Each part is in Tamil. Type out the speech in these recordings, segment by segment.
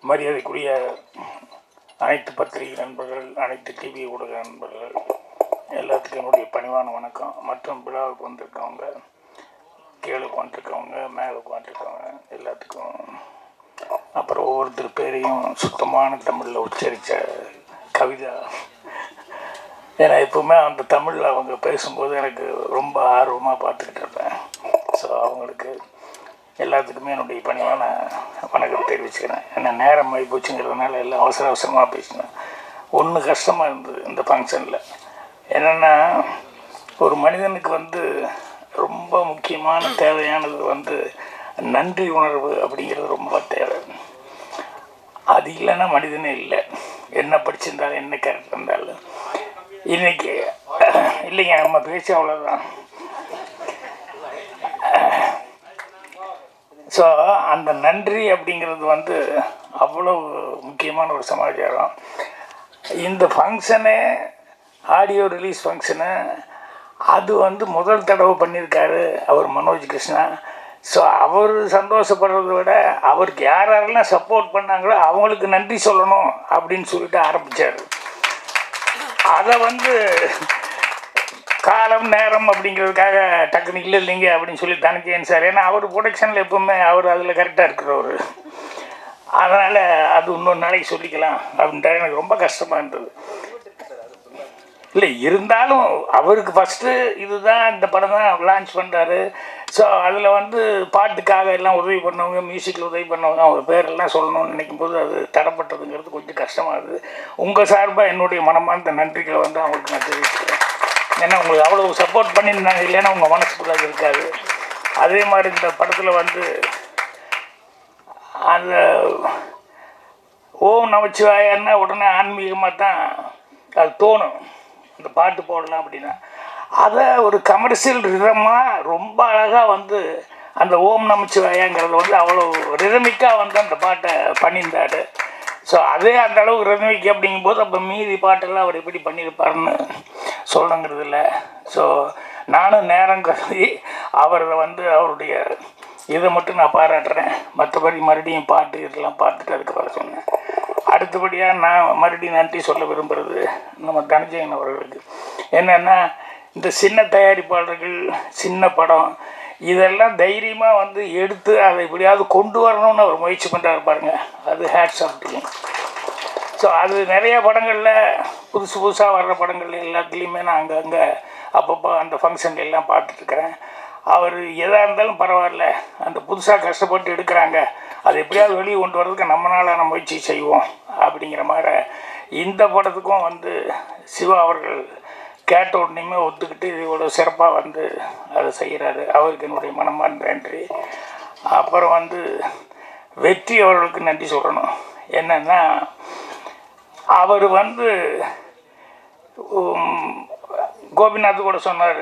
மரியாதைக்குரிய அனைத்து பத்திரிகை நண்பர்கள், அனைத்து டிவி ஊடக நண்பர்கள் எல்லாத்துக்கும் என்னுடைய பணிவான வணக்கம். மற்றும் விழாவுக்கு வந்திருக்கவங்க, கீழே உட்காந்துருக்கவங்க, மேலே உட்காந்துருக்கவங்க எல்லாத்துக்கும், அப்புறம் ஒவ்வொருத்தர் பேரையும் சுத்தமான தமிழில் உச்சரித்த கவிதா. ஏன்னா எப்பவுமே அந்த தமிழில் அவங்க பேசும்போது எனக்கு ரொம்ப ஆர்வமாக பார்த்துக்கிட்டு இருப்பேன். ஸோ அவங்களுக்கு எல்லாத்துக்குமே என்னுடைய பணிவான வணக்கம் தெரிவிச்சுக்கிறேன். ஏன்னா நேரம் ஆகி போச்சுங்கிறதுனால எல்லாம் அவசரமாக பேசினேன். ஒன்று கஷ்டமாக இருந்தது இந்த ஃபங்க்ஷனில். என்னென்னா, ஒரு மனிதனுக்கு ரொம்ப முக்கியமான தேவையானது நன்றி உணர்வு அப்படிங்கிறது ரொம்ப தேவை. அது இல்லைன்னா மனிதனே இல்லை. என்ன படிச்சிருந்தாலும் என்ன கேரக்டர் இருந்தாலும். இன்றைக்கி இல்லைங்க, நம்ம பேச்சு அவ்வளோதான். ஸோ அந்த நன்றி அப்படிங்கிறது அவ்வளோ முக்கியமான ஒரு சமாச்சாரம். இந்த ஃபங்க்ஷனு, ஆடியோ ரிலீஸ் ஃபங்க்ஷனு, அது முதல் தடவை பண்ணியிருக்காரு அவர் மனோஜ் கிருஷ்ணா. ஸோ அவர் சந்தோஷப்படுறத விட அவருக்கு யாரெல்லாம் சப்போர்ட் பண்ணாங்களோ அவங்களுக்கு நன்றி சொல்லணும் அப்படின்னு சொல்லிட்டு ஆரம்பித்தார். அதை காலம் நேரம் அப்படிங்கிறதுக்காக டக்குனு இல்லைங்க அப்படின்னு சொல்லி தனக்கேன் சார். ஏன்னா அவர் ப்ரொடக்ஷனில் எப்போவுமே அவர் அதில் கரெக்டாக இருக்கிறவர். அதனால் அது இன்னொரு நாளைக்கு சொல்லிக்கலாம் அப்படின்ட்டு எனக்கு ரொம்ப கஷ்டமாக இருந்தது. இல்லை இருந்தாலும் அவருக்கு ஃபஸ்ட்டு இதுதான், இந்த படம் தான் லான்ச் பண்ணுறாரு. ஸோ அதில் பாட்டுக்காக எல்லாம் உதவி பண்ணவங்க, மியூசிக்கில் உதவி பண்ணவங்க, அவங்க பேரெல்லாம் சொல்லணும்னு நினைக்கும் போது அது தடப்பட்டதுங்கிறது கொஞ்சம் கஷ்டமாகுது. உங்கள் சார்பாக என்னுடைய மனமார்ந்த நன்றிகளை அவங்களுக்கு நான் தெரிவிச்சுக்கிறேன். ஏன்னா உங்களுக்கு அவ்வளோ சப்போர்ட் பண்ணியிருந்தாங்க, இல்லைன்னா உங்கள் மனசுக்குள்ள அது இருக்காது. அதே மாதிரி இந்த படத்தில் அந்த ஓம் நமச்சிவாயன்னா உடனே ஆன்மீகமாக தான் அது தோணும். அந்த பாட்டு போடலாம் அப்படின்னா அதை ஒரு கமர்ஷியல் ரிதமாக ரொம்ப அழகாக அந்த ஓம் நமச்சிவாயங்கிறது அவ்வளோ ரிதமிக்காக அந்த பாட்டை பண்ணியிருந்தார். ஸோ அதே அந்த அளவு ரிதமிக் அப்படிங்கும்போது அப்போ மீதி பாட்டெல்லாம் அவர் எப்படி பண்ணியிருப்பாருன்னு சொல்லணுங்கிறது இல்லை. ஸோ நானும் நேரம் கருதி அவரை அவருடைய இதை மட்டும் நான் பாராட்டுறேன். மற்றபடி மறுபடியும் பாட்டு இதெல்லாம் பார்த்துட்டு அதுக்கப்புறம் சொன்னேன். அடுத்தபடியாக நான் மறுபடியும் நன்றி சொல்ல விரும்புகிறது நம்ம தனஞ்சயன் அவர்களுக்கு. என்னென்னா, இந்த சின்ன தயாரிப்பாளர்கள், சின்ன படம் இதெல்லாம் தைரியமாக எடுத்து அதை எப்படியாவது கொண்டு வரணும்னு அவர் முயற்சி பண்ணுறாரு பாருங்க, அது ஹேட்ஸ் ஆஃப் டு. ஸோ அது நிறையா படங்களில் புதுசாக வர்ற படங்கள் எல்லாத்துலேயுமே நான் அங்கங்கே அப்பப்போ அந்த ஃபங்க்ஷன் எல்லாம் பார்த்துட்ருக்குறேன். அவர் எதாக இருந்தாலும் பரவாயில்ல, அந்த புதுசாக கஷ்டப்பட்டு எடுக்கிறாங்க, அதை எப்படியாவது வெளியே கொண்டு வர்றதுக்கு நம்மளால் முயற்சி செய்வோம் அப்படிங்கிற மாதிரி இந்த படத்துக்கும் சிவா அவர்கள் கேட்ட உடனேயுமே ஒத்துக்கிட்டு இவ்வளோ சிறப்பாக அதை செய்கிறாரு. அவருக்கு என்னுடைய மனமார்ந்த நன்றி. அப்புறம் வெற்றி அவர்களுக்கு நன்றி சொல்லணும். என்னென்னா, அவர் கோபிநாத் கூட சொன்னார்,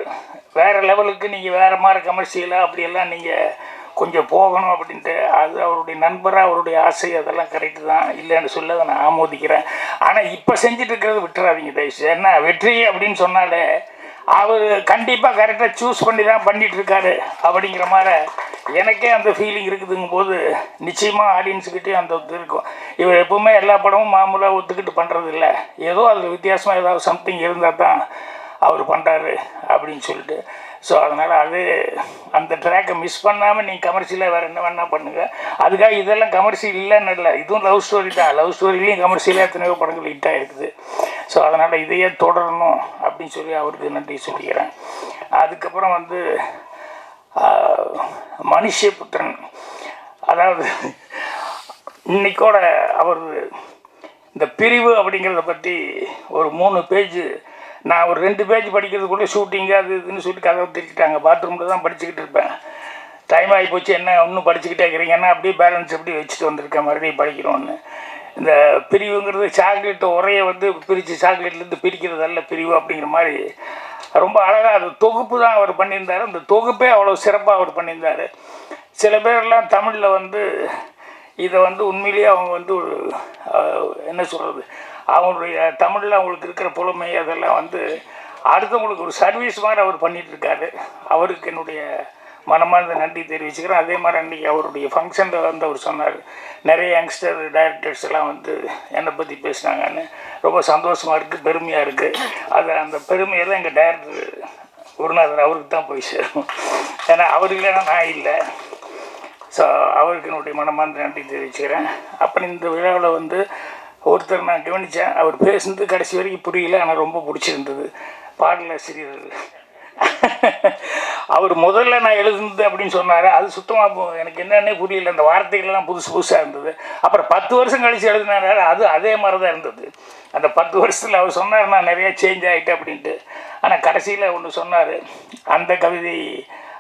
வேறு லெவலுக்கு நீங்கள் வேறு மாதிரி கமர்ஷியலாக அப்படியெல்லாம் நீங்கள் கொஞ்சம் போகணும் அப்படின்ட்டு. அது அவருடைய நண்பராக அவருடைய ஆசை, அதெல்லாம் கரெக்டு தான், இல்லைன்னு சொல்ல அதை நான் ஆமோதிக்கிறேன். ஆனால் இப்போ செஞ்சுட்டு இருக்கிறது விட்டுறாதீங்க தயவுசெய்து. ஏன்னா வெற்றி அப்படின்னு சொன்னாலே அவர் கண்டிப்பாக கரெக்டாக சூஸ் பண்ணி தான் பண்ணிகிட்ருக்காரு அப்படிங்கிற மாதிரி எனக்கே அந்த ஃபீலிங் இருக்குதுங்கும் போது நிச்சயமாக ஆடியன்ஸுக்கிட்டே அந்த இருக்கும். இவர் எப்போவுமே எல்லா படமும் மாமூலாக ஒத்துக்கிட்டு பண்ணுறது இல்லை, ஏதோ அதில் வித்தியாசமாக ஏதாவது சம்திங் இருந்தால் தான் அவர் பண்ணுறாரு அப்படின்னு சொல்லிட்டு. ஸோ அதனால் அந்த ட்ராக்கை மிஸ் பண்ணாமல் நீங்கள் கமர்ஷியலாக வேறு என்ன வேணால் பண்ணுங்கள். அதுக்காக இதெல்லாம் கமர்ஷியல் இல்லைன்னு இல்லை, இதுவும் லவ் ஸ்டோரி தான். லவ் ஸ்டோரிலையும் கமர்ஷியலாக எத்தனையோ படங்கள் ஹிட்டாக இருக்குது. ஸோ அதனால் இதையே தொடரணும் அப்படின்னு சொல்லி அவருக்கு நன்றி சொல்லிக்கிறேன். அதுக்கப்புறம் மனுஷபுத்திரன், அதாவது இன்னைக்கோட அவர் இந்த பிரிவு அப்படிங்கிறத பற்றி ஒரு 3 பேஜ், நான் ஒரு 2 பேஜ் படிக்கிறதுக்குள்ளே ஷூட்டிங்கு அது இதுன்னு சொல்லி கதவை திரிக்கிட்டாங்க. பாத்ரூமில் தான் படிச்சுக்கிட்டு இருப்பேன். டைம் ஆகி போச்சு, என்ன இன்னும் படிச்சுக்கிட்டே இருக்கிறீங்கன்னா அப்படியே பேலன்ஸ் எப்படி வச்சுட்டு வந்திருக்கேன், மறுபடியும் படிக்கிறோன்னு. இந்த பிரிவுங்கிறது சாக்லேட்டை உரையை பிரித்து சாக்லேட்லேருந்து பிரிக்கிறதல்ல பிரிவு அப்படிங்கிற மாதிரி ரொம்ப அழகாக அது தொகுப்பு தான் அவர் பண்ணியிருந்தார். அந்த தொகுப்பே அவ்வளோ சிறப்பாக அவர் பண்ணியிருந்தார். சில பேர்லாம் தமிழில் இதை உண்மையிலேயே அவங்க ஒரு என்ன சொல்கிறது, அவங்களுடைய தமிழில் அவங்களுக்கு இருக்கிற புலமை அதெல்லாம் அடுத்தவங்களுக்கு ஒரு சர்வீஸ் மாதிரி அவர் பண்ணிகிட்ருக்காரு. அவருக்கு என்னுடைய மனமார்ந்த நன்றி தெரிவிச்சுக்கிறேன். அதே மாதிரி அன்றைக்கி அவருடைய ஃபங்க்ஷனில் வந்து அவர் சொன்னார், நிறைய யங்ஸ்டர் டைரக்டர்ஸ் எல்லாம் வந்து என்னை பற்றி பேசினாங்கன்னு. ரொம்ப சந்தோஷமாக இருக்குது, பெருமையாக இருக்குது. அது அந்த பெருமையெல்லாம் எங்கள் டைரக்டர் குருநாதர் அவருக்கு தான் போய் சேரும். ஏன்னா அவர் இல்லைன்னா நான் இல்லை. ஸோ அவருக்கு என்னுடைய மனமார்ந்த நன்றி தெரிவிச்சுக்கிறேன். அப்புறம் இந்த விழாவில் வந்து ஒருத்தர் நான் கவனித்தேன், அவர் பேசுனது கடைசி வரைக்கும் புரியல, ஆனால் ரொம்ப பிடிச்சிருந்தது. பாடலாசிரியர் அவர் முதல்ல நான் எழுதுனது அப்படின்னு சொன்னார். அது சுத்தமாக எனக்கு என்னன்னே புரியல, அந்த வார்த்தைகள்லாம் புதுசு புதுசாக இருந்தது. அப்புறம் 10 வருஷம் கழித்து எழுதினாரு, அது அதே மாதிரி தான் இருந்தது. அந்த 10 வருஷத்தில் அவர் சொன்னார் நான் நிறையா சேஞ்ச் ஆகிட்டேன் அப்படின்ட்டு. ஆனால் கடைசியில் ஒன்று சொன்னார், அந்த கவிதை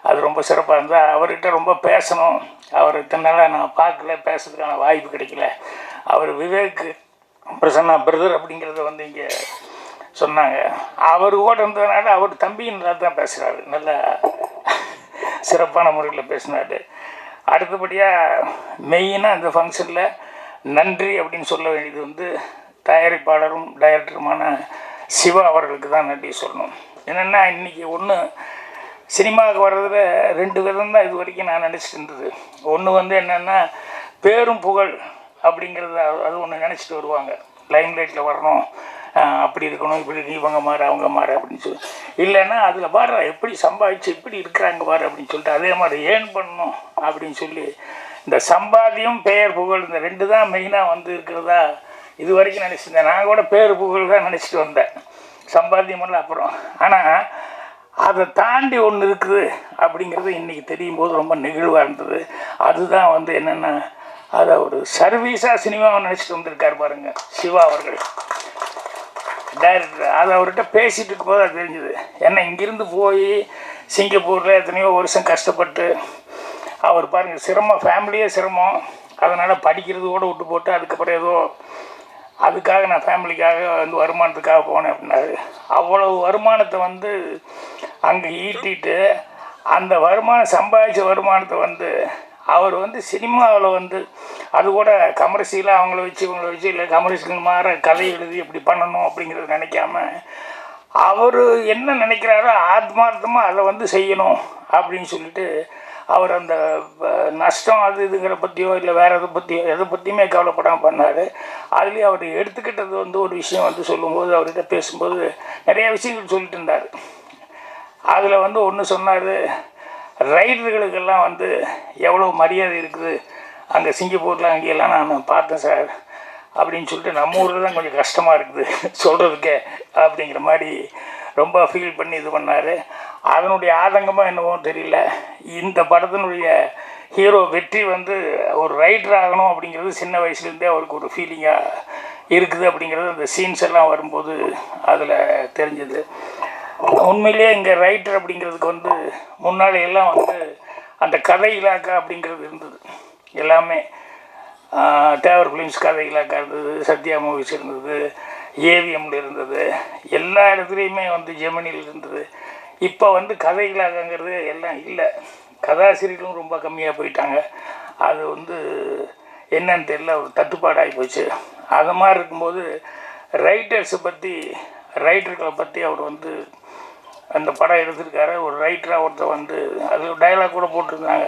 அது ரொம்ப சிறப்பாக இருந்தால். அவர்கிட்ட ரொம்ப பேசணும், அவர் இத்தனால நான் பார்க்கல, பேசுறதுக்கான வாய்ப்பு கிடைக்கல. அவர் விவேக் பிரசன்னா பிரதர் அப்படிங்கிறத வந்து இங்கே சொன்னாங்க. அவர் கூட இருந்ததுனால அவர் தம்பின்னு தான் பேசுகிறாரு, நல்ல சிறப்பான முறையில் பேசினார். அடுத்தபடியாக மெயினாக இந்த ஃபங்க்ஷனில் நன்றி அப்படின்னு சொல்ல வேண்டியது வந்து தயாரிப்பாளரும் டைரக்டருமான சிவா அவர்களுக்கு தான் நன்றி சொல்லணும். என்னென்னா இன்றைக்கி ஒன்று சினிமாவுக்கு வர்றதுல 2 விதம் தான் இது வரைக்கும் நான் நினச்சிட்டு இருந்தது. ஒன்று வந்து என்னென்னா பேரும் புகழ் அப்படிங்கிறது, அது ஒன்று நினச்சிட்டு வருவாங்க. லைம்லைட்டில் வரணும், அப்படி இருக்கணும், இப்படி இவங்க மாறு அவங்க மாறு அப்படின்னு சொல்லி. இல்லைன்னா அதில் பாரு எப்படி சம்பாதிச்சு இப்படி இருக்கிறாங்க பாரு அப்படின்னு சொல்லிட்டு அதே மாதிரி ஏர்ன் பண்ணணும் அப்படின்னு சொல்லி இந்த சம்பாத்தியம் பெயர் புகழ் இந்த 2 தான் மெயினாக வந்து இருக்கிறதா இது வரைக்கும் நினச்சிருந்தேன். நான் கூட பேர் புகழ் தான் நினச்சிட்டு வந்தேன், சம்பாத்தியமெல்லாம் அப்புறம். ஆனால் அதை தாண்டி ஒன்று இருக்குது அப்படிங்கிறது இன்றைக்கி தெரியும் போது ரொம்ப நெகிழ்வாக இருந்தது. அதுதான் வந்து என்னென்னா அதை ஒரு சர்வீஸாக சினிமாவை நினச்சிட்டு வந்திருக்கார் பாருங்கள் சிவா அவர்கள், டைரக்டர். அது அவர்கிட்ட பேசிகிட்டு இருக்கும்போது அது தெரிஞ்சுது. ஏன்னா இங்கேருந்து போய் சிங்கப்பூரில் எத்தனையோ வருஷம் கஷ்டப்பட்டு அவர் பாருங்கள் சிரமம், ஃபேமிலியே சிரமம், அதனால் படிக்கிறது கூட விட்டு போட்டு அதுக்கப்புறம் ஏதோ அதுக்காக நான் ஃபேமிலிக்காக வந்து வருமானத்துக்காக போனேன் அப்படின்னாரு. அவ்வளவு வருமானத்தை வந்து அங்கே ஈட்டிட்டு அந்த வருமானம் சம்பாதிச்ச வருமானத்தை வந்து அவர் வந்து சினிமாவில் வந்து அது கூட கமர்ஷியலாக அவங்கள வச்சு இவங்கள வச்சு இல்லை கமர்ஷியல் மாற கதை எழுதி இப்படி பண்ணணும் அப்படிங்கிறது நினைக்காம அவர் என்ன நினைக்கிறாரோ ஆத்மார்த்தமாக அதை வந்து செய்யணும் அப்படின்னு சொல்லிட்டு அவர் அந்த நஷ்டம் அது இதுங்கிற பற்றியோ இல்லை வேறு எதை பற்றியுமே கவலைப்படாமல் பண்ணார். அதுலேயும் அவர் எடுத்துக்கிட்டது வந்து ஒரு விஷயம் வந்து சொல்லும்போது அவர்கிட்ட பேசும்போது நிறையா விஷயங்கள் சொல்லிட்டு இருந்தார். அதில் வந்து ஒன்று சொன்னார், ரைடர்களுக்கெல்லாம் வந்து எவ்வளோ மரியாதை இருக்குது அங்கே சிங்கப்பூரில் அங்கேயெல்லாம் நான் பார்த்தேன் சார் அப்படின்னு சொல்லிட்டு, நம்ம ஊரில் தான் கொஞ்சம் கஷ்டமாக இருக்குது சொல்கிறதுக்கே அப்படிங்கிற மாதிரி ரொம்ப ஃபீல் பண்ணி இது பண்ணார். அதனுடைய ஆதங்கமாக என்னவோ தெரியல, இந்த படத்தினுடைய ஹீரோ வெற்றி வந்து ஒரு ரைட்டர் ஆகணும் அப்படிங்கிறது சின்ன வயசுலேருந்தே அவருக்கு ஒரு ஃபீலிங்காக இருக்குது அப்படிங்கிறது அந்த சீன்ஸ் எல்லாம் வரும்போது அதில் தெரிஞ்சது. உண்மையிலேயே இங்கே ரைட்டர் அப்படிங்கிறதுக்கு வந்து முன்னாடி எல்லாம் வந்து அந்த கதை இலாக்கா அப்படிங்கிறது இருந்தது. எல்லாமே தேவர் ஃபிலிம்ஸ் கதை இலாக்கா இருந்தது, சத்யா மூவிஸ் இருந்தது, ஏவிஎம்மில் இருந்தது, எல்லா இடத்துலையுமே வந்து ஜெமினியில் இருந்தது. இப்போ வந்து கதை இலாக்காங்கிறது எல்லாம் இல்லை, கதாசிரியர்களும் ரொம்ப கம்மியாக போயிட்டாங்க. அது வந்து என்னன்னு தெரியல, ஒரு தட்டுப்பாடாகி போச்சு. அது மாதிரி இருக்கும்போது ரைட்டர்ஸை பற்றி ரைட்டர்களை பற்றி அவர் வந்து அந்த படம் எடுத்திருக்காரு. ஒரு ரைட்டராக ஒருத்தர் வந்து அது டைலாக் கூட போட்டிருந்தாங்க,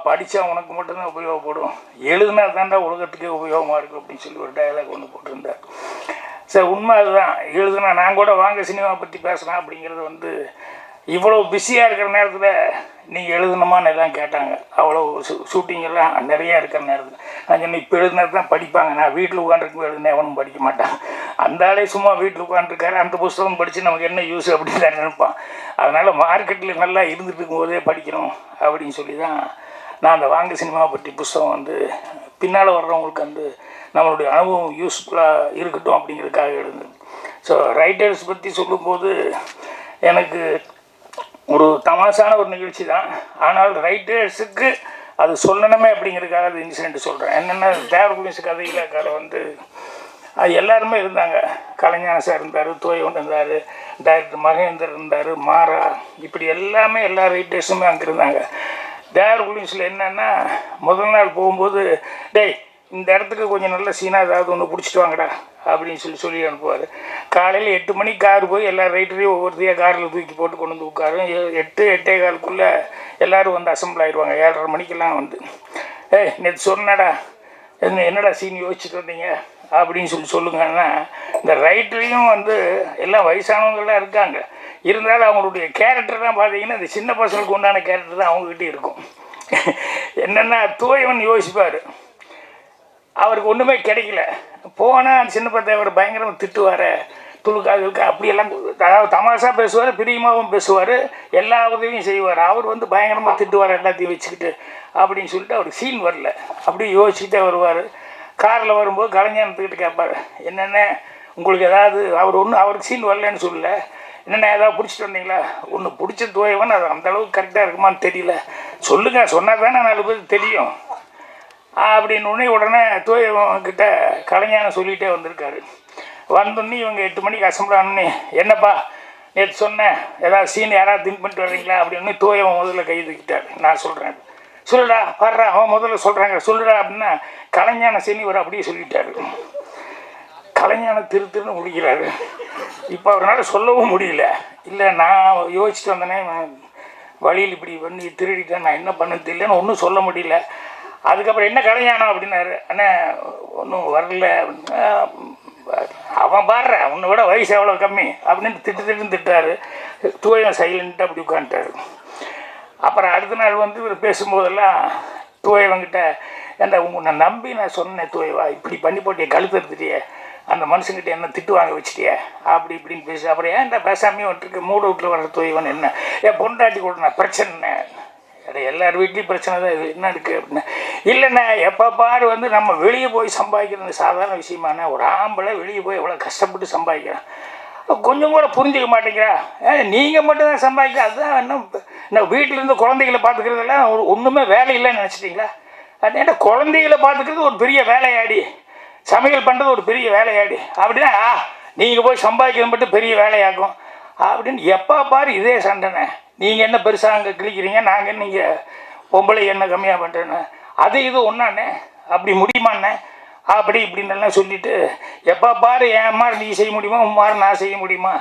படித்தா உனக்கு மட்டும்தான் உபயோகப்படும், எழுதுனா தாண்டா உலகத்துக்கே உபயோகமாக இருக்கும் அப்படின்னு சொல்லி ஒரு டைலாக் ஒன்று போட்டிருந்தார். சார் உண்மை அதுதான், எழுதுனா நான் கூட வாங்க சினிமா பற்றி பேசலாம் அப்படிங்கிறது வந்து இவ்வளோ பிஸியாக இருக்கிற நேரத்தில் நீங்கள் எழுதணுமான்னு எல்லாம் கேட்டாங்க. அவ்வளோ ஷூட்டிங்கெல்லாம் நிறையா இருக்கிற நேரத்தில் நான் சொன்னேன், இப்போ எழுதினா தான் படிப்பாங்க, நான் வீட்டில் உட்காந்துருக்கும் எழுதுனேன் எவனும் படிக்க மாட்டான், அந்த ஆளே சும்மா வீட்டில் உட்காந்துருக்காரு, அந்த புஸ்தகம் படித்து நமக்கு என்ன யூஸ் அப்படின்னு தான் நினைப்பான். அதனால் மார்க்கெட்டில் நல்லா இருந்துட்டு இருக்கும்போதே படிக்கணும் அப்படின்னு சொல்லி தான் நான் அந்த வாங்க சினிமா பற்றி புஸ்தகம் வந்து பின்னால் வர்றவங்களுக்கு வந்து நம்மளுடைய அனுபவம் யூஸ்ஃபுல்லாக இருக்கட்டும் அப்படிங்கிறதுக்காக எழுதுனேன். ஸோ ரைட்டர்ஸ் பற்றி சொல்லும்போது எனக்கு ஒரு தமாசான ஒரு நிகழ்ச்சி தான், ஆனால் ரைட்டர்ஸுக்கு அது சொல்லணுமே அப்படிங்கிறதுக்காக அது இன்சிடென்ட் சொல்கிறேன். என்னென்னா தேவர் ஃபிலிம்ஸ் கதை இலாக்கால வந்து அது எல்லாருமே இருந்தாங்க. கலைஞான சார் இருந்தார், தோயவன் இருந்தார், டைரக்டர் மகேந்தர் இருந்தார், மாறா, இப்படி எல்லாமே எல்லா ரைட்டர்ஸுமே அங்கே இருந்தாங்க. தேவர் ஃபிலிம்ஸில் என்னென்னா முதல் நாள் போகும்போது டேய் இந்த இடத்துக்கு கொஞ்சம் நல்ல சீனாக ஏதாவது ஒன்று பிடிச்சிட்டு வாங்கடா அப்படின்னு சொல்லி அனுப்புவார். காலையில் 8 மணிக்கு கார் போய் எல்லா ரைட்டரையும் ஒவ்வொருத்தையாக காரில் தூக்கி போட்டு கொண்டு வந்து உட்காரும். 8-8:15 எல்லோரும் வந்து அசம்பிள் ஆகிடுவாங்க. 7:30 மணிக்கெல்லாம் வந்து நேற்று சொன்னடா என்னடா சீன் யோசிச்சுட்டு வந்தீங்க அப்படின்னு சொல்லுங்கன்னா, இந்த ரைட்டரையும் வந்து எல்லாம் வயசானவங்களாம் இருக்காங்க. இருந்தாலும் அவங்களுடைய கேரக்டர் தான் பார்த்தீங்கன்னா இந்த சின்ன பசங்களுக்கு உண்டான கேரக்டர் தான் அவங்ககிட்ட இருக்கும். என்னென்னா தூயவன் யோசிப்பார், அவருக்கு ஒன்றுமே கிடைக்கல. போனால் சின்ன பையன் அவர் பயங்கரமாக திட்டுவார், துளுக்காக அப்படியெல்லாம், அதாவது தமாஷா பேசுவார், பிரியமாகவும் பேசுவார், எல்லா உதவியும் செய்வார். அவர் வந்து பயங்கரமாக திட்டுவார் எல்லாத்தையும் வச்சுக்கிட்டு அப்படின்னு சொல்லிட்டு அவருக்கு சீன் வரல. அப்படியே யோசிச்சுட்டே வருவார். காரில் வரும்போது கலைஞானத்துக்கிட்ட கேட்பார், என்னென்ன உங்களுக்கு ஏதாவது, அவருக்கு சீன் வரலன்னு சொல்லல, என்னென்ன ஏதாவது பிடிச்சிட்டு வந்தீங்களா? ஒன்று பிடிச்ச தூயவன் அது அந்தளவுக்கு கரெக்டாக இருக்குமான்னு தெரியல, சொல்லுங்கள், சொன்னால் தானே 4 பேருக்கு தெரியும் அப்படின்னு உடனே தூயவன்கிட்ட கலைஞானம் சொல்லிகிட்டே வந்திருக்காரு. வந்தோடனே இவங்க 8 மணிக்கு அசம்பிள் ஆனோடனே, என்னப்பா நேற்று சொன்னேன் ஏதாவது சீன் யாராவது திங்க் பண்ணிட்டு வர்றீங்களா அப்படின்னு தூயவன் முதல்ல கை தூக்கிட்டார். நான் சொல்கிறேன், சொல்லுடா பாடுறா, அவன் முதல்ல சொல்கிறாங்க சொல்லுடா அப்படின்னா கலைஞான சீனிவர் அப்படியே சொல்லிட்டாரு. கலைஞான திருன்னு முடிக்கிறாரு. இப்போ அவரால் சொல்லவும் முடியல. இல்லை நான் யோசிச்சுட்டு வந்தேனே, வழியில் இப்படி பண்ணி திருடிட்டேன், நான் என்ன பண்ண தெரியலன்னு ஒன்றும் சொல்ல முடியல. அதுக்கப்புறம் என்ன கலைஞானம் அப்படின்னாரு. அண்ணே ஒன்றும் வரல அப்படின்னா, அவன் பாடுற உன்னை விட வயசு எவ்வளோ கம்மி அப்படின்னு திட்டுறாரு. தூயம் சைலண்ட்டாக அப்படி உட்காந்துட்டாரு. அப்புறம் அடுத்த நாள் வந்து இவர் பேசும்போதெல்லாம் தூயவங்கிட்ட, ஏன்டா உன்னை நம்பி நான் சொன்னேன் தூயவா, இப்படி பண்ணி போட்டிய கழுத்து எடுத்துட்டியே, அந்த மனுஷங்கிட்ட என்ன திட்டு வாங்க வச்சுட்டியே அப்படி இப்படின்னு பேசு. அப்புறம் ஏன்டா பேசாமே வந்துருக்கு, மூட வீட்டில் வர்ற தூயவன் என்ன, ஏன் பொண்டாட்டி கூட நான் பிரச்சனை, எல்லார் வீட்லேயும் பிரச்சனை தான், இது என்ன இருக்குது அப்படின்னா, இல்லைண்ணா எப்போ பாரு வந்து நம்ம வெளியே போய் சம்பாதிக்கிறது சாதாரண விஷயமான, ஒரு ஆம்பளை வெளியே போய் எவ்வளோ கஷ்டப்பட்டு சம்பாதிக்கிறான், கொஞ்சம் கூட புரிஞ்சிக்க மாட்டேங்கிறா, நீங்கள் மட்டும்தான் சம்பாதிக்க, அதுதான் என்ன வீட்டிலேருந்து குழந்தைகளை பார்த்துக்கிறதெல்லாம் ஒன்றுமே வேலை இல்லைன்னு நினச்சிட்டிங்களா? ஏன்னா குழந்தைகளை பார்த்துக்கிறது ஒரு பெரிய வேலையாடி, சமையல் பண்ணுறது ஒரு பெரிய வேலையாடி அப்படின்னா நீங்கள் போய் சம்பாதிக்கிறது மட்டும் பெரிய வேலையாகும் அப்படின்னு எப்போ பாரு இதே சண்டைண்ணே. நீங்கள் என்ன பெருசாக அங்கே கிழிக்கிறீங்க, நாங்கள் நீங்கள் பொம்பளை என்ன கம்மியாக பண்ணுறேன்னு, அது இது ஒன்றாண்ணே, அப்படி முடியுமாண்ணே அப்படி இப்படின்னெல்லாம் சொல்லிவிட்டு எப்போ பாரு என் மாதிரி நீ செய்ய முடியுமா, உன் மாதிரி நான் செய்ய முடியுமா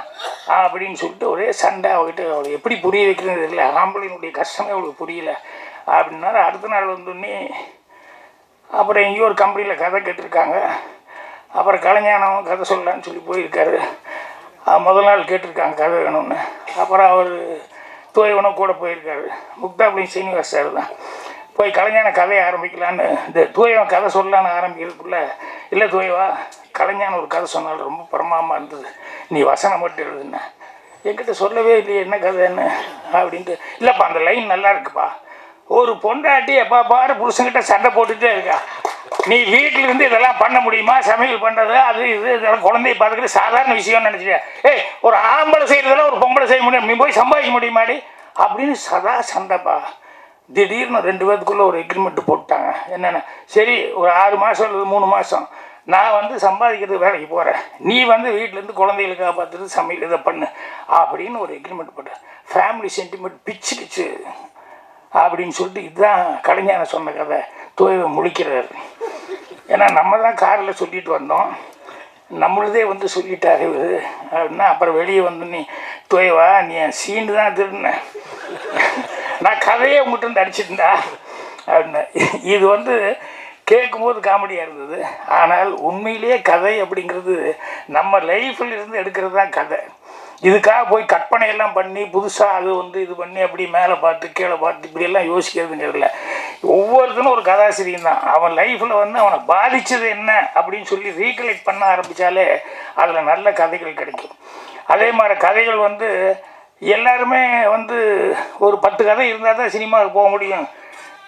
அப்படின்னு சொல்லிட்டு ஒரே சண்டை. அவகிட்ட அவளை எப்படி புரிய வைக்கிறது இல்லை, ஆம்பளையினுடைய கஷ்டமே அவளுக்கு புரியல அப்படின்னாரு. அடுத்த நாள் வந்தோடனே அப்புறம் எங்கேயோ ஒரு கம்பெனியில் கதை கேட்டிருக்காங்க. அப்புறம் கலைஞானம் கதை சொல்லலான்னு சொல்லி போயிருக்காரு. முதல் நாள் கேட்டிருக்காங்க கதை வேணும்னு. அப்புறம் அவர் தூயவனும் கூட போயிருக்காரு. முக்தாபுலி சீனிவாஸ் சார் தான் போய் கலைஞான கதையை ஆரம்பிக்கலான்னு, இந்த தூயவன் கதை சொல்லலான்னு ஆரம்பிக்கிறதுக்குள்ள, இல்லை தூயவா கலைஞான ஒரு கதை சொன்னாலும் ரொம்ப பிரமாதமாக இருந்தது, நீ வசனம் மட்டும் எழுதுன்னு. என்கிட்ட சொல்லவே இல்லையே என்ன கதைன்னு அப்படின்ட்டு, இல்லைப்பா அந்த லைன் நல்லா இருக்குப்பா, ஒரு பொண்டாட்டி எப்போ பாரு புருஷங்கிட்ட சண்டை போட்டுகிட்டே இருக்கா, நீ வீட்டில் இருந்து இதெல்லாம் பண்ண முடியுமா, சமையல் பண்ணுறது அது இது இதெல்லாம் குழந்தைய பார்த்துக்கிட்டு சாதாரண விஷயம்னு நினச்சிட்டேன், ஒரு ஆம்பளை செய்கிறதெல்லாம் ஒரு பொம்பளை செய்ய முடியும், நீ போய் சம்பாதிக்க முடியுமாடி அப்படின்னு சதா சண்டைப்பா. திடீர்னு 2 பேத்துக்குள்ளே ஒரு எக்ரிமெண்ட் போட்டாங்க. என்னென்ன, சரி ஒரு 6 மாதம் அல்லது 3 மாதம் நான் வந்து சம்பாதிக்கிறதுக்கு வேலைக்கு போகிறேன், நீ வந்து வீட்டிலேருந்து குழந்தைகளுக்கு காப்பாற்றுறது சமையல் இதை பண்ணு அப்படின்னு ஒரு எக்ரிமெண்ட் போட்டேன். ஃபேமிலி சென்டிமெண்ட் பிச்சுக்கிச்சு அப்படின்னு சொல்லிட்டு இதுதான் கலைஞான சொன்ன கதை. தூய முழிக்கிறார். ஏன்னா நம்ம தான் காரில் சொல்லிட்டு வந்தோம், நம்மளதே வந்து சொல்லிட்டாரு இவர் அப்படின்னா. அப்புறம் வெளியே வந்து, நீ தூயவா நீ என் சீண்டு தான் திருடின, நான் கதையே உங்கள்கிட்ட இருந்து அடிச்சிருந்தா அப்படின்னா. இது வந்து கேட்கும்போது காமெடியாக இருந்தது. ஆனால் உண்மையிலேயே கதை அப்படிங்கிறது நம்ம லைஃப்பில் இருந்து எடுக்கிறது தான் கதை. இதுக்காக போய் கற்பனையெல்லாம் பண்ணி புதுசாக அது வந்து இது பண்ணி அப்படி மேலே பார்த்து கீழே பார்த்து இப்படியெல்லாம் யோசிக்கிறதுங்கிறதுல ஒவ்வொருத்தனும் ஒரு கதாசிரியன் தான். அவன் லைஃப்பில் வந்து அவனை பாதித்தது என்ன அப்படின்னு சொல்லி ரீகலெக்ட் பண்ண ஆரம்பித்தாலே அதில் நல்ல கதைகள் கிடைக்கும். அதே மாதிரி கதைகள் வந்து எல்லாருமே வந்து ஒரு 10 கதை இருந்தால் தான் சினிமாவுக்கு போக முடியும்,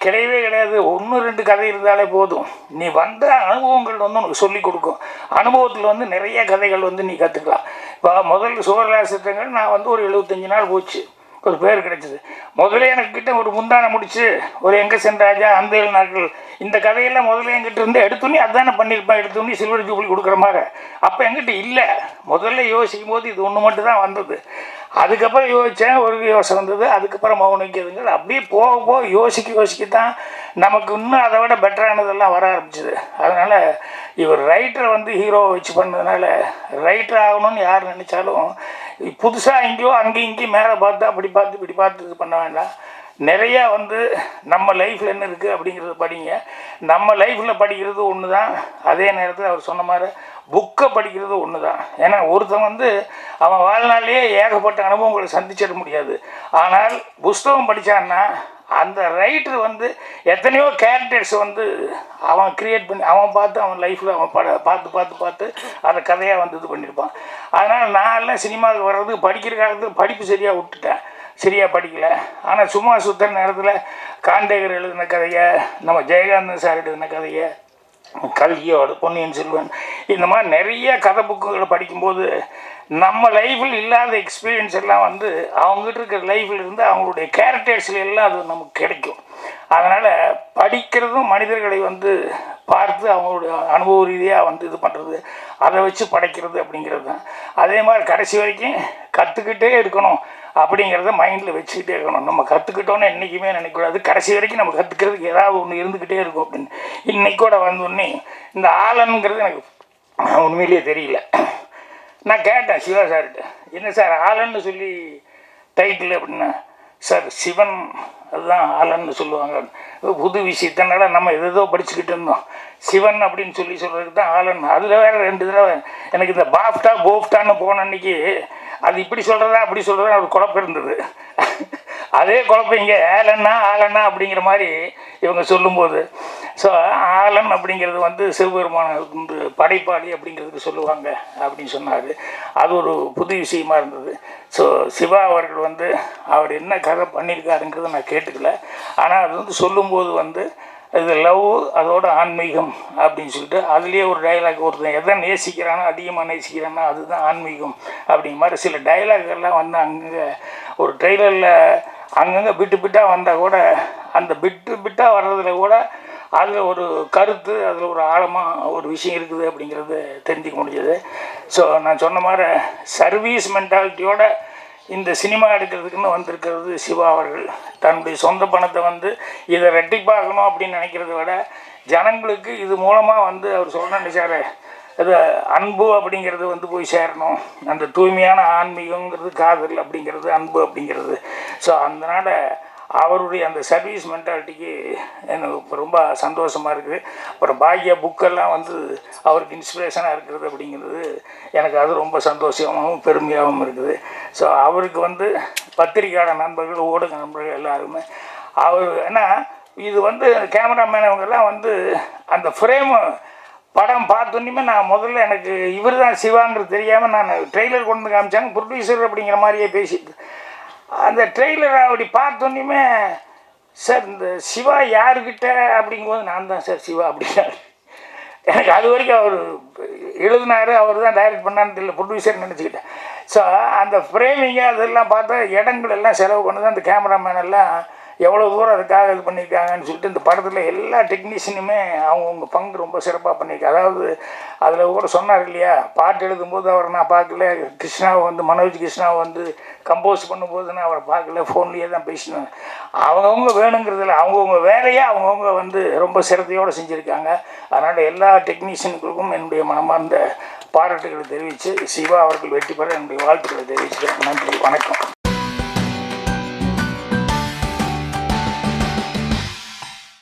கிடையவே கிடையாது. 1-2 கதை இருந்தாலே போதும். நீ வந்த அனுபவங்கள் வந்து உனக்கு சொல்லிக் கொடுக்கும். அனுபவத்தில் வந்து நிறைய கதைகள் வந்து நீ கற்றுக்கலாம். இப்போ முதல்ல சுவரலாசித்தங்கள் நான் வந்து ஒரு 75 நாள் போச்சு, ஒரு பேர் கிடைச்சிது. முதல்ல எனக்கிட்ட ஒரு முந்தானை முடிச்சு ஒரு எங்கே சென்றாஜா அந்த 7 நாட்கள் இந்த கதையெல்லாம் முதல்ல எங்கிட்ட இருந்து எடுத்துனி அதுதானே பண்ணியிருப்பேன், எடுத்துனி சில்வர் ஜூப்ளி கொடுக்குற மாதிரி. அப்போ எங்கிட்ட இல்லை. முதல்ல யோசிக்கும் போது இது ஒன்று மட்டும் தான் வந்தது. அதுக்கப்புறம் யோசித்தேன், ஒரு யோசனை வந்தது. அதுக்கப்புறம் மௌனிக்குதுங்க அப்படியே போக போக யோசிக்க தான் நமக்கு இன்னும் அதை விட பெட்டரானதெல்லாம் வர ஆரம்பிச்சிது. அதனால் இவர் ரைட்டரை வந்து ஹீரோவை வச்சு பண்ணதுனால ரைட்டர் ஆகணும்னு யார் நினச்சாலும் புதுசாக எங்கேயோ அங்கேயும் இங்கேயும் மேலே பார்த்து அப்படி பார்த்து இப்படி பார்த்து இது பண்ண வேண்டாம். நிறையா வந்து நம்ம லைஃப்பில் என்ன இருக்குது அப்படிங்கிறத படிங்க. நம்ம லைஃப்பில் படிக்கிறது ஒன்று தான், அதே நேரத்தில் அவர் சொன்ன மாதிரி புக்கை படிக்கிறது ஒன்று தான். ஏன்னா ஒருத்தன் வந்து அவன் வாழ்நாளையே ஏகப்பட்ட அனுபவங்களை சந்திச்சிட முடியாது. ஆனால் புஸ்தகம் படித்தான்னா அந்த ரைட்டர் வந்து எத்தனையோ கேரக்டர்ஸ் வந்து அவன் க்ரியேட் பண்ணி அவன் பார்த்து அவன் லைஃப்பில் அவன் பார்த்து அதை கதையாக வந்து இது பண்ணியிருப்பான். அதனால் நான் எல்லாம் சினிமாவுக்கு வர்றது படிக்கிற காலத்தில் படிப்பு சரியாக விட்டுட்டேன், சரியாக படிக்கலை. ஆனால் சும்மா சுற்றுற நேரத்தில் காண்டேகர் எழுதின கதையை, நம்ம ஜெயகாந்தன் சார் எழுதின கதையை, கல்கியோட பொன்னியின் செல்வன், இந்த மாதிரி நிறைய கதை புக்குகளை படிக்கும்போது நம்ம லைஃப்பில் இல்லாத எக்ஸ்பீரியன்ஸ் எல்லாம் வந்து அவங்ககிட்ட இருக்கிற லைஃப்பில் இருந்து அவங்களுடைய கேரக்டர்ஸில் எல்லாம் அது நமக்கு கிடைக்கும். அதனால் படிக்கிறதும் மனிதர்களை வந்து பார்த்து அவங்களுடைய அனுபவ ரீதியாக வந்து இது பண்ணுறது, அதை வச்சு படைக்கிறது அப்படிங்கிறது தான். அதே மாதிரி கடைசி வரைக்கும் கற்றுக்கிட்டே இருக்கணும் அப்படிங்கிறத மைண்டில் வச்சுக்கிட்டே இருக்கணும். நம்ம கற்றுக்கிட்டோன்னு என்றைக்குமே நினைக்கக்கூடாது, கடைசி வரைக்கும் நம்ம கற்றுக்கிறதுக்கு ஏதாவது ஒன்று இருந்துக்கிட்டே இருக்கும் அப்படின்னு. இன்றைக்கூட வந்தோடனே இந்த ஆலன்ங்கிறது எனக்கு உண்மையிலேயே தெரியல. நான் கேட்டேன் சிவா சார்கிட்ட, என்ன சார் ஆலன்னு சொல்லி டைட்டில் அப்படின்னா, சார் சிவன் அதுதான் ஆலன்னு சொல்லுவாங்க. புது விஷயத்தினால நம்ம எதோ படிச்சுக்கிட்டு இருந்தோம், சிவன் அப்படின்னு சொல்லி சொல்கிறதுக்கு தான் ஆலன். அதில் வேறு 2 தடவை எனக்கு இந்த போஃப்டான்னு போன அன்றைக்கி அது இப்படி சொல்கிறதா அப்படி சொல்கிறதா ஒரு குழப்பம் இருந்தது. அதே குழப்பம் இங்கே ஆலன்னா அப்படிங்கிற மாதிரி இவங்க சொல்லும்போது, ஸோ ஆலன் அப்படிங்கிறது வந்து சிவபெருமான வந்து படைப்பாளி அப்படிங்கிறதுக்கு சொல்லுவாங்க அப்படின்னு சொன்னார். அது ஒரு புது விஷயமா இருந்தது. ஸோ சிவா அவர்கள் வந்து அவர் என்ன கதை பண்ணியிருக்காருங்கிறத நான் கேட்டுக்கல. ஆனால் அது வந்து சொல்லும்போது வந்து இது லவ் அதோட ஆன்மீகம் அப்படின்னு சொல்லிட்டு அதுலேயே ஒரு டைலாக், ஒருத்தன் எதை நேசிக்கிறானோ அதிகமாக நேசிக்கிறானோ அதுதான் ஆன்மீகம் அப்படிங்கிற மாதிரி சில டைலாக்லாம் வந்து அங்கே ஒரு ட்ரெய்லரில் அங்கங்கே பிட்டாக வந்தால் கூட அந்த பிட்டாக வர்றதுல கூட அதில் ஒரு கருத்து, அதில் ஒரு ஆழமாக ஒரு விஷயம் இருக்குது அப்படிங்கிறது தெரிஞ்சிக்க முடிஞ்சது. ஸோ நான் சொன்ன மாதிரி சர்வீஸ் மென்டாலிட்டியோட இந்த சினிமா எடுக்கிறதுக்குன்னு வந்திருக்கிறது சிவா அவர்கள். தன்னுடைய சொந்த பணத்தை வந்து இதை ரெட்டிப்பாக்கணும் அப்படின்னு நினைக்கிறத விட ஜனங்களுக்கு இது மூலமாக வந்து அவர் சொல்ல நினைச்சார், அது அன்பு அப்படிங்கிறது வந்து போய் சேரணும், அந்த தூய்மையான ஆன்மீகங்கிறது காதல் அப்படிங்கிறது அன்பு அப்படிங்கிறது. ஸோ அதனால் அவருடைய அந்த சர்வீஸ் மென்டாலிட்டிக்கு எனக்கு இப்போ ரொம்ப சந்தோஷமாக இருக்குது. அப்புறம் பாக்யா புக்கெல்லாம் வந்து அவருக்கு இன்ஸ்பிரேஷனாக இருக்கிறது அப்படிங்கிறது எனக்கு அது ரொம்ப சந்தோஷமாகவும் பெருமையாகவும் இருக்குது. ஸோ அவருக்கு வந்து பத்திரிக்கையாளர் நண்பர்கள், ஊடக நண்பர்கள் எல்லாருமே அவர் ஏன்னா இது வந்து கேமராமேன் அவங்கெல்லாம் வந்து அந்த ஃப்ரேமு படம் பார்த்தோன்னே நான் முதல்ல எனக்கு இவர் தான் சிவாங்கிறது தெரியாமல் நான் ட்ரெய்லர் கொண்டு வந்து காமிச்சாங்க, ப்ரொடியூசர் அப்படிங்கிற மாதிரியே பேசிட்டு அந்த ட்ரெய்லரை அப்படி பார்த்தோன்னே, சார் இந்த சிவா யாருக்கிட்ட அப்படிங்கும்போது நான் தான் சார் சிவா அப்படின்னாரு. எனக்கு அது வரைக்கும் அவர் எழுதினார், அவர் தான் டைரக்ட் பண்ணான்னு தெரியல, ப்ரொடியூசர் நினச்சிக்கிட்டேன். ஸோ அந்த ஃப்ரேமிங்கு அதெல்லாம் பார்த்தா இடங்கள் எல்லாம் செலவு பண்ணது அந்த கேமராமேன் எல்லாம் எவ்வளோ தூரம் அதுக்காக இது பண்ணியிருக்காங்கன்னு சொல்லிட்டு இந்த படத்தில் எல்லா டெக்னீஷியனுமே அவங்கவுங்க பங்கு ரொம்ப சிறப்பாக பண்ணியிருக்காங்க. அதாவது அதில் கூட சொன்னார் இல்லையா, பாட்டு எழுதும்போது அவர் நான் பார்க்கல, கிருஷ்ணாவை வந்து மனோஜ் கிருஷ்ணாவை வந்து கம்போஸ் பண்ணும்போது நான் அவரை பார்க்கல, ஃபோன்லேயே தான் பேசினேன். அவங்கவுங்க வேணுங்கிறதுல அவங்கவுங்க வேலையை அவங்கவுங்க வந்து ரொம்ப சிரத்தையோடு செஞ்சுருக்காங்க. அதனால் எல்லா டெக்னீஷியனுக்கும் என்னுடைய மனமார்ந்த பாராட்டுகளை தெரிவித்து சிவா அவர்கள் வெற்றி பெற என்னுடைய வாழ்த்துக்களை தெரிவிச்சுக்கிறேன். நன்றி, வணக்கம்.